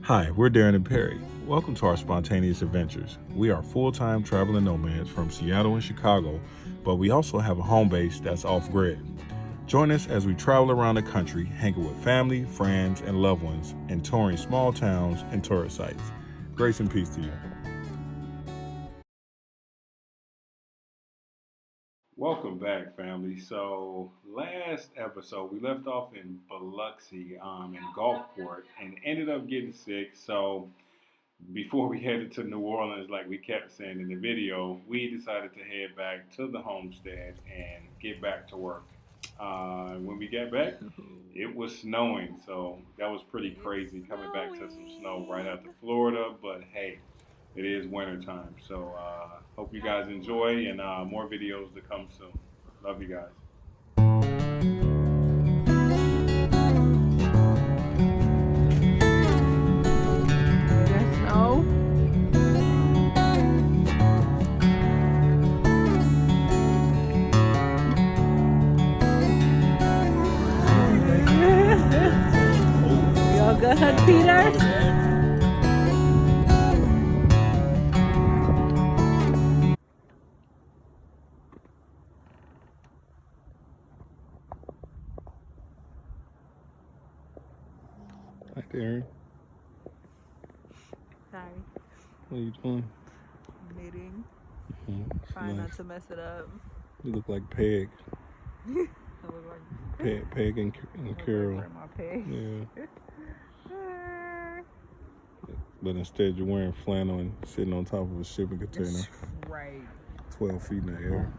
Hi, we're Darren and Perry. Welcome to our spontaneous adventures. We are full-time traveling nomads from Seattle and Chicago, but we also have a home base that's off-grid. Join us as we travel around the country, hanging with family, friends, and loved ones, and touring small towns and tourist sites. Grace and peace to you. Welcome back, family. So last episode, we left off in Biloxi in Gulfport and ended up getting sick. So before we headed to New Orleans, like we kept saying in the video, we decided to head back to the homestead and get back to work. When we got back, it was snowing, so that was pretty crazy coming back to some snow right after Florida. But hey, it is winter time, so hope you guys enjoy and more videos to come soon. Love you guys. Snow. Y'all good, Peter? Hi, Darren. Hi. What are you doing? Knitting. Trying not to mess it up. You look like Peg. I look like Peg and Carol. Like Grandma Peg. Yeah. But instead, you're wearing flannel and sitting on top of a shipping container. Right. 12 feet in the air.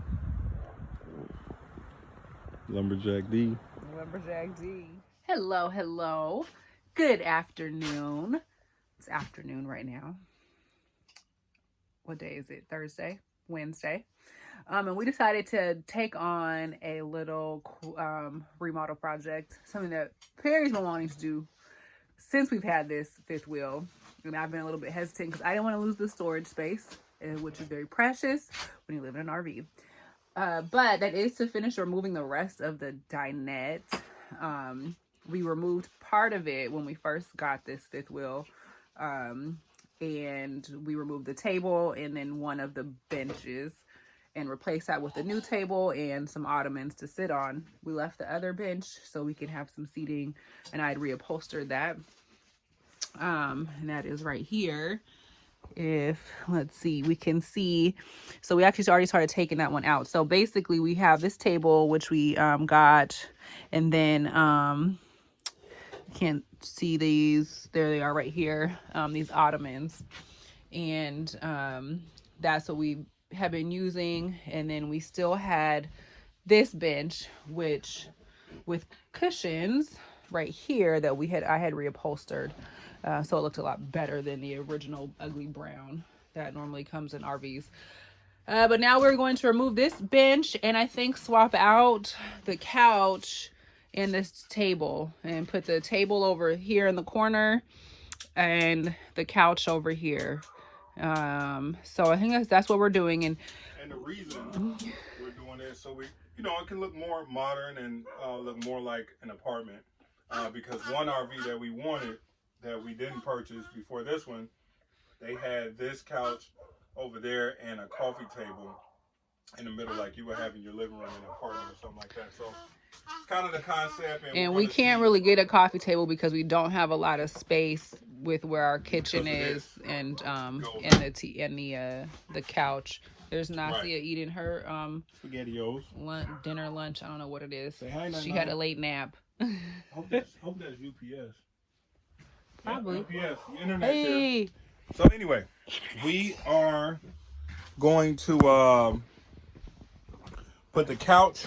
Lumberjack D. Lumberjack D. Hello, hello. Good afternoon. It's afternoon right now. What day is it? Thursday? Wednesday? And we decided to take on a little remodel project, something that Perry's been wanting to do since we've had this fifth wheel. And I've been a little bit hesitant because I didn't want to lose the storage space, which is very precious when you live in an RV. But that is to finish removing the rest of the dinette. We removed part of it when we first got this fifth wheel. And we removed the table and then one of the benches and replaced that with a new table and some ottomans to sit on. We left the other bench so we can have some seating, and I'd reupholstered that. And that is right here. Let's see, we can see. So we actually already started taking that one out. So basically we have this table, which we got, and then can't see these. There they are right here. These ottomans. And that's what we have been using. And then we still had this bench, which with cushions right here that I had reupholstered. So it looked a lot better than the original ugly brown that normally comes in RVs. But now we're going to remove this bench and I think swap out the couch and this table and put the table over here in the corner and the couch over here. So I think that's what we're doing. And the reason we're doing this, so we, it can look more modern and look more like an apartment. Because one RV that we wanted, that we didn't purchase before this one, they had this couch over there and a coffee table in the middle, like you would have in your living room in an apartment or something like that. So it's kind of the concept. And we can't really get a coffee table because we don't have a lot of space with where our kitchen is and the couch. There's Nasia eating her SpaghettiOs. Dinner, lunch. I don't know what it is. She now. had a late nap. Hope that's UPS. Probably. Yeah, UPS. The internet here. So anyway, we are going to put the couch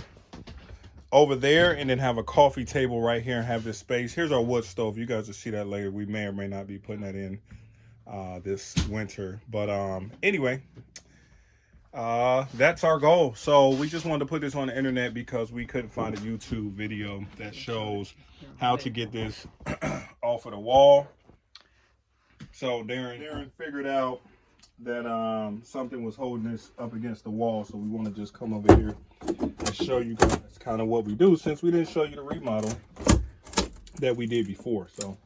over there and then have a coffee table right here and have this space. Here's our wood stove. You guys will see that later. We may or may not be putting that in this winter. But anyway, that's our goal. So we just wanted to put this on the internet because we couldn't find a YouTube video that shows how to get this off of the wall. So Darren figured out that something was holding this up against the wall. So we want to just come over here and show you guys kind of what we do, since we didn't show you the remodel that we did before. So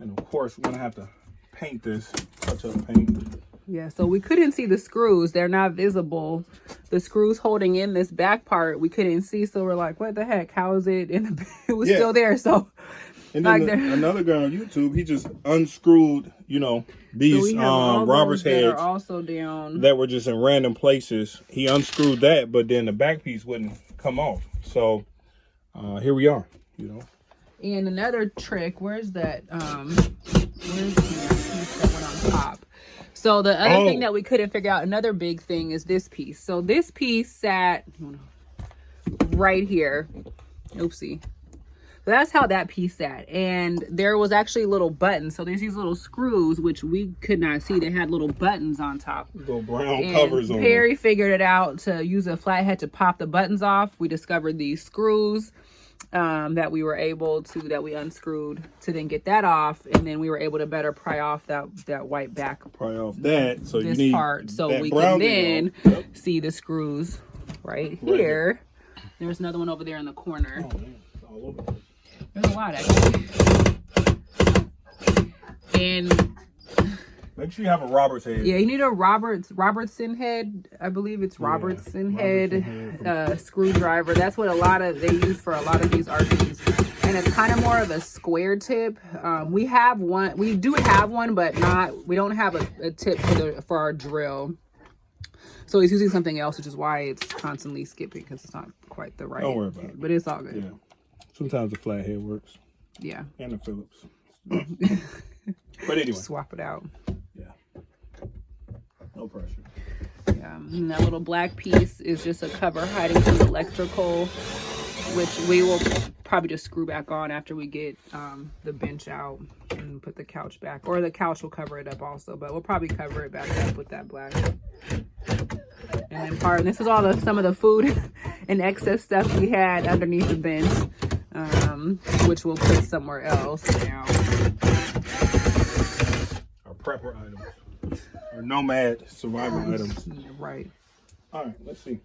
And of course, we're gonna have to paint this, touch up paint. Yeah, so we couldn't see the screws. They're not visible. The screws holding in this back part, we couldn't see. So we're like, what the heck? How is it? And it was still there. So, and then another guy on YouTube, he just unscrewed, you know, these Robert's heads that are also down that were just in random places. He unscrewed that, but then the back piece wouldn't come off. So here we are, you know. And another trick, where's that? Where's the piece that went on top? So the other thing that we couldn't figure out, another big thing, is this piece. So this piece sat right here. Oopsie. So that's how that piece sat. And there was actually little buttons. So there's these little screws, which we could not see. They had little buttons on top. Little brown covers on them. Perry figured it out to use a flathead to pop the buttons off. We discovered these screws that we unscrewed to then get that off, and then we were able to better pry off that white back. Pry off that, so this you need part, so we can then see the screws right here. There's another one over there in the corner. Oh, man. It's all over the place. There's a lot actually. And make sure you have a Robert's head. Yeah, you need a Robertson head. I believe it's Robertson head screwdriver. That's what they use for a lot of these RVs. And it's kind of more of a square tip. We have one. We do have one, but we don't have a tip for our drill. So he's using something else, which is why it's constantly skipping, because it's not quite the right. Don't worry about it. But it's all good. Yeah. Sometimes the flathead works. Yeah. And the Phillips. But anyway. Swap it out. Yeah. No pressure. Yeah. And that little black piece is just a cover hiding some electrical, which we will probably just screw back on after we get the bench out and put the couch back. Or the couch will cover it up also, but we'll probably cover it back up with that black. And then this is all some of the food and excess stuff we had underneath the bench, which we'll put somewhere else now. Our prepper items. Our nomad survival items. Yeah, right. All right, let's see.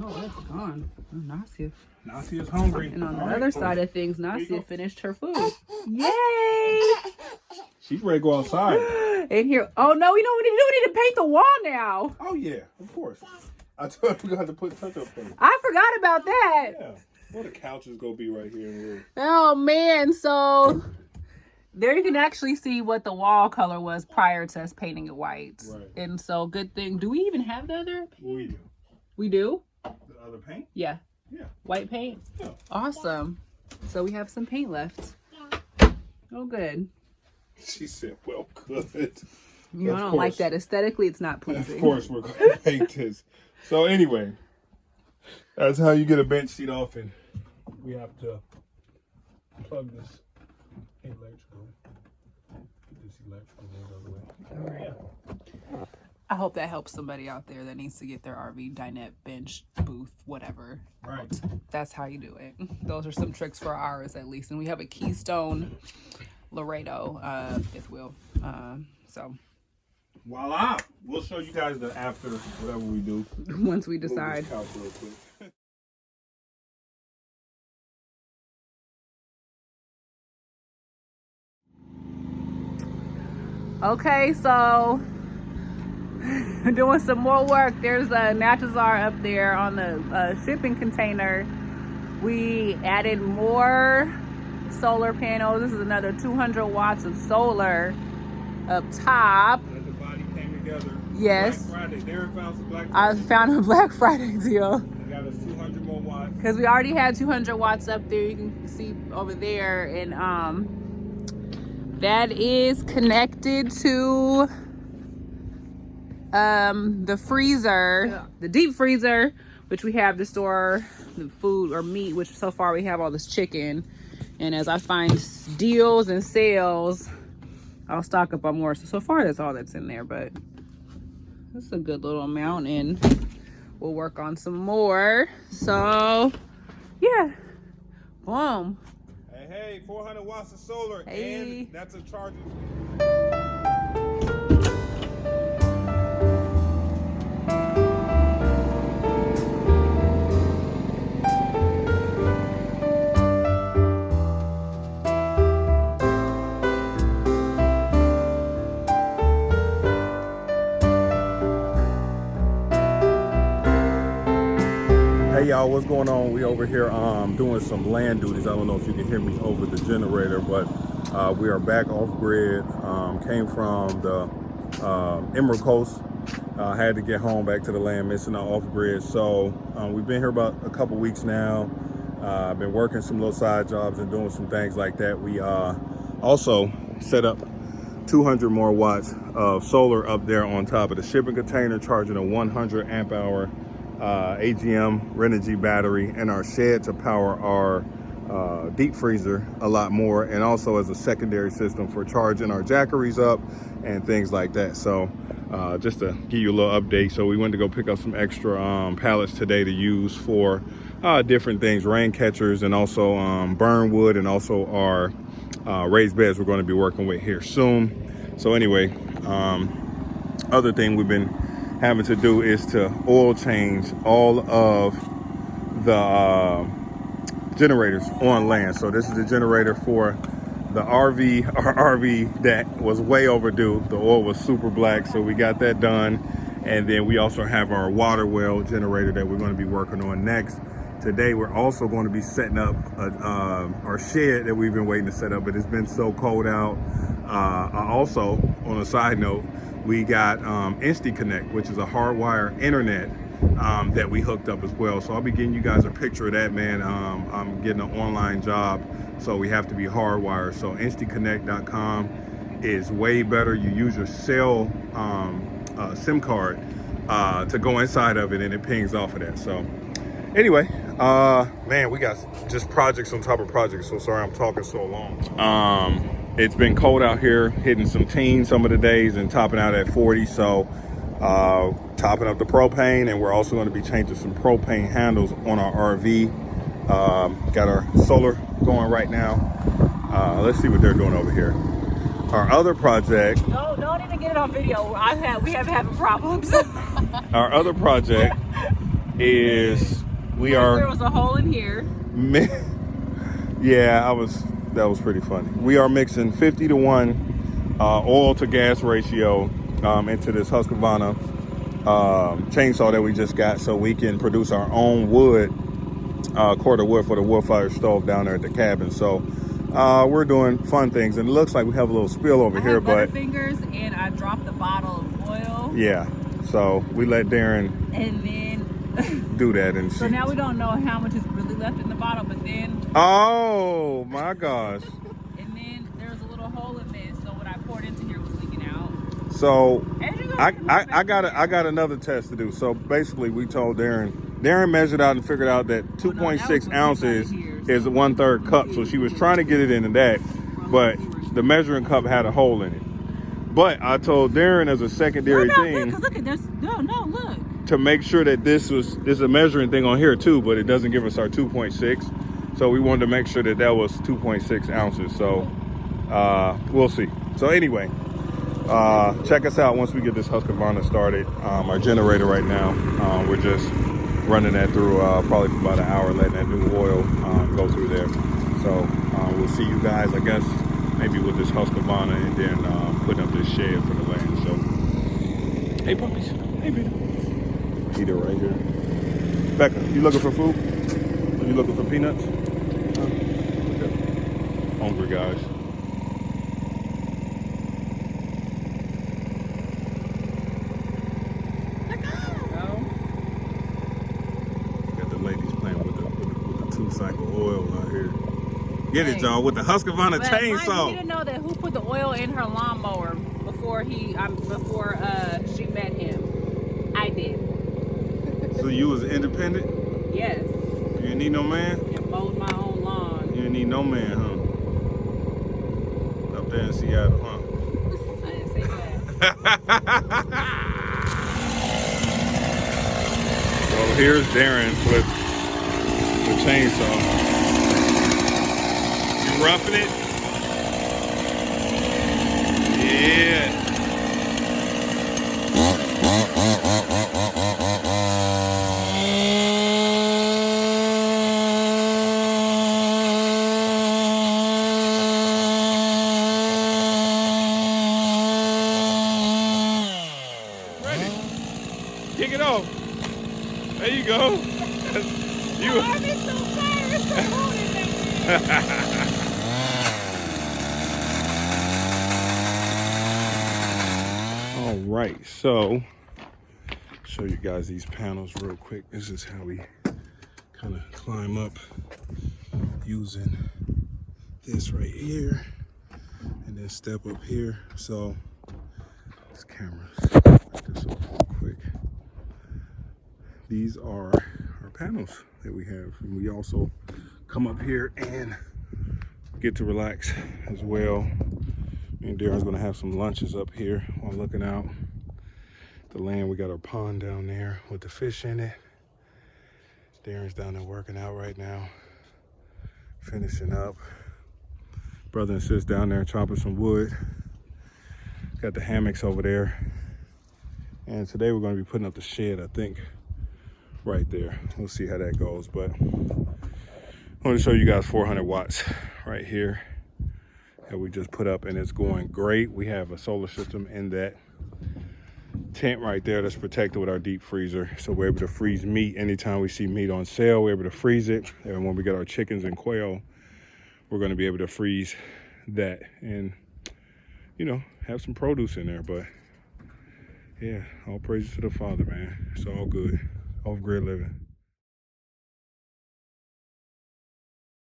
Oh, that's gone. Oh, Nasia. Nasia's hungry. And on the other side of things, Nasia finished her food. Yay! She's ready to go outside. And here, oh no, we need to paint the wall now. Oh yeah, of course. I told you we got to put touch-up paint. I forgot about that. Yeah. Well, the couch is gonna be right here in the room. Oh man, so there you can actually see what the wall color was prior to us painting it white. Right. And so good thing. Do we even have the other paint? We do. We do? The other paint? Yeah. Yeah. White paint? Yeah. Awesome. So we have some paint left. Oh good. She said, well, good. You know, I don't like that. Aesthetically, it's not pleasing. Of course, we're going to paint this. So anyway, that's how you get a bench seat off, and we have to plug this electrical. Get this electrical out of the way. All right. Yeah. I hope that helps somebody out there that needs to get their RV dinette, bench, booth, whatever. Right. That's how you do it. Those are some tricks for ours, at least. And we have a Keystone Laredo fifth wheel. So voila! We'll show you guys the after whatever we do. Once we decide. Move this couch real quick. Okay, so doing some more work. There's a Natazar up there on the shipping container. We added more solar panels. This is another 200 watts of solar up top. And the body came together. Yes. Black Friday. Darren found some Black Friday. I found a Black Friday deal. They got us 200 more watts. Because we already had 200 watts up there. You can see over there. And that is connected to the freezer, the deep freezer, which we have to store the food or meat, which so far we have all this chicken. And as I find deals and sales, I'll stock up on more. So far that's all that's in there, but that's a good little amount, and we'll work on some more. So yeah, boom. Hey, 400 watts of solar, hey. And that's a charger. Hey y'all, what's going on? We over here doing some land duties. I don't know if you can hear me over the generator, but we are back off grid. Came from the Emerald Coast. Had to get home back to the land, missing our off grid. So we've been here about a couple weeks now. I've been working some little side jobs and doing some things like that. We also set up 200 more watts of solar up there on top of the shipping container, charging a 100 amp hour AGM Renogy battery in our shed to power our deep freezer a lot more, and also as a secondary system for charging our jackeries up and things like that. So just to give you a little update, so we went to go pick up some extra pallets today to use for different things, rain catchers, and also burn wood, and also our raised beds we're going to be working with here soon. So anyway, other thing we've been having to do is to oil change all of the generators on land. So this is the generator for the RV, our RV that was way overdue. The oil was super black, so we got that done. And then we also have our water well generator that we're going to be working on next. Today we're also going to be setting up our shed that we've been waiting to set up, but it's been so cold out. Also, on a side note, we got DIDNT Connect, which is a hardwire internet that we hooked up as well. So I'll be getting you guys a picture of that, man. I'm getting an online job, so we have to be hardwired. So instantconnect.com is way better. You use your cell SIM card to go inside of it, and it pings off of that. So anyway, man, we got just projects on top of projects. So sorry I'm talking so long. It's been cold out here, hitting some teens some of the days and topping out at 40. So topping up the propane, and we're also going to be changing some propane handles on our RV. Got our solar going right now. Let's see what they're doing over here. Our other project. No, don't even get it on video. We have having problems. Our other project is There was a hole in here. Yeah, that was pretty funny. We are mixing 50-to-1 oil to gas ratio into this Husqvarna chainsaw that we just got, so we can produce our own wood, cord of wood for the wood fire stove down there at the cabin. So we're doing fun things, and it looks like we have a little spill over here, but fingers, and I dropped the bottle of oil. Yeah, so we let Darren and then do that, and so now we don't know how much is really left in the bottle, but then oh my gosh. And then there's a little hole in this, so what I poured into here was leaking out. So I got another test to do. So basically we told Darren measured out and figured out that 2.6 ounces is a 1/3 cup. So she was trying to get it into that, but the measuring cup had a hole in it. But I told Darren as a secondary thing, look at this. Look. To make sure that there's a measuring thing on here too, but it doesn't give us our 2.6. So we wanted to make sure that was 2.6 ounces. So we'll see. So anyway, check us out once we get this Husqvarna started. Our generator right now, we're just running that through probably for about an hour, letting that new oil go through there. So we'll see you guys, I guess, maybe with this Husqvarna, and then putting up this shed for the land. So, hey puppies, hey baby. Eater right here. Becca, you looking for food? Are you looking for peanuts? Okay. Hungry guys. Got the ladies playing with the 2-cycle oil out here. Get it, y'all, with the Husqvarna chainsaw. You didn't know that who put the oil in her lawnmower before she met him. I did. So you was independent? Yes. You didn't need no man? And mowed my own lawn. You didn't need no man, huh? Up there in Seattle, huh? I didn't say that. Well, here's Darren with the chainsaw. You roughing it? Yeah. Ready. Kick it off. There you go. You. My arm is so fire, it's so cold in there. All right, so show you guys these panels real quick. This is how we kind of climb up using this right here and then step up here. So this camera, put this off real quick. These are our panels that we have, and we also come up here and get to relax as well. Me and Darren's gonna have some lunches up here while looking out the land. We got our pond down there with the fish in it. Darren's down there working out right now, finishing up. Brother and sis down there chopping some wood. Got the hammocks over there. And today we're gonna be putting up the shed, I think, right there. We'll see how that goes, but I want to show you guys 400 watts right here that we just put up, and it's going great. We have a solar system in that tent right there that's protected with our deep freezer, so we're able to freeze meat anytime we see meat on sale. We're able to freeze it, and when we get our chickens and quail, we're going to be able to freeze that and, you know, have some produce in there. But yeah, all praises to the Father, man. It's all good. Off-grid living.